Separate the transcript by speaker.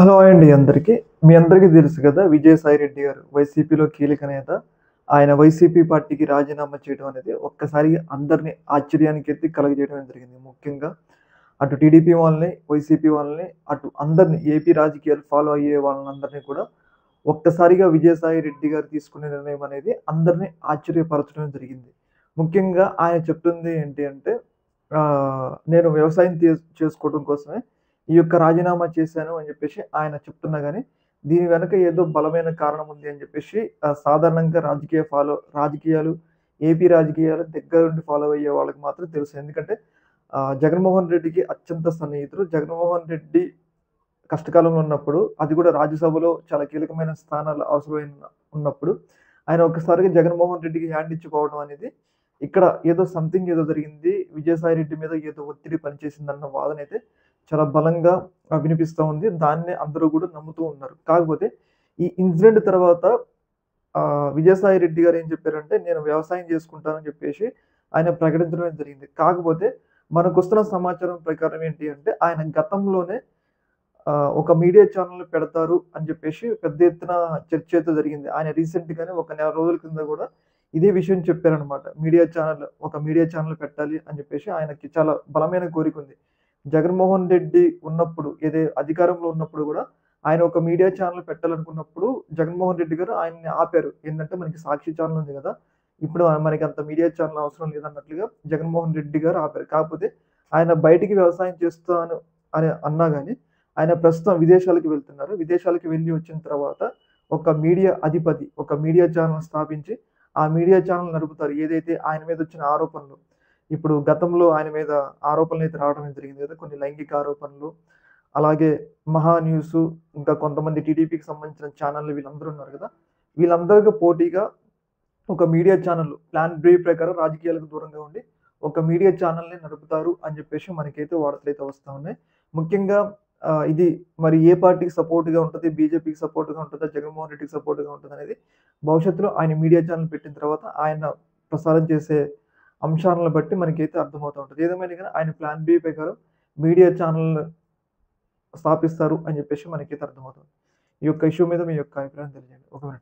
Speaker 1: Hello అండి అందరికీ. మీ అందరికీ తెలుసు కదా! విజయసాయిరెడ్డి గారు వైసీపీలో కీలక నేత. ఆయన వైసీపీ పార్టీకి రాజీనామా చేయడం అనేది ఒక్కసారిగా అందరిని ఆశ్చర్యానికైతే కలగజేయడం జరిగింది. ముఖ్యంగా అటు టీడీపీ వాళ్ళని, వైసీపీ వాళ్ళని, అటు అందరిని ఏపీ రాజకీయాలు ఫాలో అయ్యే వాళ్ళందరినీ కూడా ఒక్కసారిగా విజయసాయిరెడ్డి గారు తీసుకునే నిర్ణయం అనేది అందరిని ఆశ్చర్యపరచడం జరిగింది. ముఖ్యంగా ఆయన చెప్తుంది ఏంటి అంటే నేను వ్యవసాయం చేసుకోవడం కోసమే ఈ యొక్క రాజీనామా చేశాను అని చెప్పేసి ఆయన చెప్తున్నా గాని, దీని వెనక ఏదో బలమైన కారణం ఉంది అని చెప్పేసి సాధారణంగా రాజకీయాలు ఏపీ రాజకీయాలు దగ్గరుండి ఫాలో అయ్యే వాళ్ళకి మాత్రం తెలుసు. ఎందుకంటే జగన్మోహన్ రెడ్డికి అత్యంత సన్నిహితుడు. జగన్మోహన్ రెడ్డి కష్టకాలంలో ఉన్నప్పుడు, అది కూడా రాజ్యసభలో చాలా కీలకమైన స్థానాలు ఉన్నప్పుడు, ఆయన ఒక్కసారిగా జగన్మోహన్ రెడ్డికి హ్యాండ్ ఇచ్చిపోవడం అనేది ఇక్కడ ఏదో సంథింగ్ ఏదో జరిగింది. విజయసాయి రెడ్డి మీద ఏదో ఒత్తిడి పనిచేసిందన్న వాదనైతే చాలా బలంగా వినిపిస్తా ఉంది. దాన్నే అందరూ గూడా నమ్ముతూ ఉన్నారు. కాకపోతే ఈ ఇన్సిడెంట్ తర్వాత విజయసాయి రెడ్డి గారు ఏం చెప్పారంటే, నేను వ్యవసాయం చేసుకుంటానని చెప్పేసి ఆయన ప్రకటించడమే జరిగింది. కాకపోతే మనకొస్తున్న సమాచారం ప్రకారం ఏంటి అంటే, ఆయన గతంలోనే ఒక మీడియా ఛానెల్ పెడతారు అని చెప్పేసి పెద్ద ఎత్తున చర్చ అయితే జరిగింది. ఆయన రీసెంట్‌గానే ఒక నెల రోజుల కింద గూడా ఇదే విషయం చెప్పారనమాట. ఒక మీడియా ఛానెల్ పెట్టాలి అని చెప్పేసి ఆయనకి చాలా బలమైన కోరికుంది. జగన్మోహన్ రెడ్డి ఉన్నప్పుడు అధికారంలో ఉన్నప్పుడు గూడా ఆయన ఒక మీడియా ఛానెల్ పెట్టాలనుకున్నప్పుడు జగన్మోహన్ రెడ్డి గారు ఆయన్ని ఆపారు. ఏందంటే మనకి సాక్షి ఛానెల్ ఉంది గదా! ఇప్పుడు మనకంత మీడియా ఛానెల్ అవసరం లేదన్నట్లుగా జగన్మోహన్ రెడ్డి గారు ఆపారు. కాకపోతే ఆయన బయటికి వ్యవసాయం చేస్తాను అని అన్నా గాని, ఆయన ప్రస్తుతం విదేశాలకు వెళ్తున్నారు. విదేశాలకు వెళ్లి వచ్చిన తర్వాత ఒక మీడియా ఛానెల్ స్థాపించి, ఆ మీడియా ఛానెల్ నడుపుతారు. ఏదైతే ఆయన మీద వచ్చిన ఆరోపణలు, ఇప్పుడు గతంలో ఆయన మీద ఆరోపణలైతే రావడం జరిగింది గదా! కొన్ని లైంగిక ఆరోపణలు, అలాగే మహా న్యూసు, ఇంకా కొంతమంది టీడీపీకి సంబంధించిన ఛానెల్‌లు వీళ్ళందరూ ఉన్నారు గదా! వీళ్ళందరికి పోటీగా ఒక మీడియా ఛానెల్ ప్లాన్ బి ప్రకారం రాజకీయాలకు దూరంగా ఉండి, ఒక మీడియా ఛానెల్‌ని నడుపుతారు అని చెప్పేసి మనకైతే వార్తలైతే వస్తా ఉన్నాయి. ముఖ్యంగా ఇది మరి ఏ పార్టీకి సపోర్ట్‌గా ఉంటది? బీజేపీకి సపోర్ట్‌గా ఉంటదా? జగన్మోహన్ రెడ్డికి సపోర్ట్‌గా ఉంటదనేది భవిష్యత్తులో ఆయన మీడియా ఛానెల్ పెట్టిన తర్వాత ఆయన ప్రసారం చేసే అంశాలను బట్టి మనకైతే అర్థమవుతా ఉంటది. ఏదేమైనా గాని ఆయన ప్లాన్ బి ప్రకారం మీడియా ఛానెల్ స్థాపిస్తారు అని చెప్పేసి మనకైతే అర్థమవుతుంది. ఈ యొక్క ఇష్యూ మీద మీ యొక్క అభిప్రాయం తెలియజేయండి. ఒక మినిట్.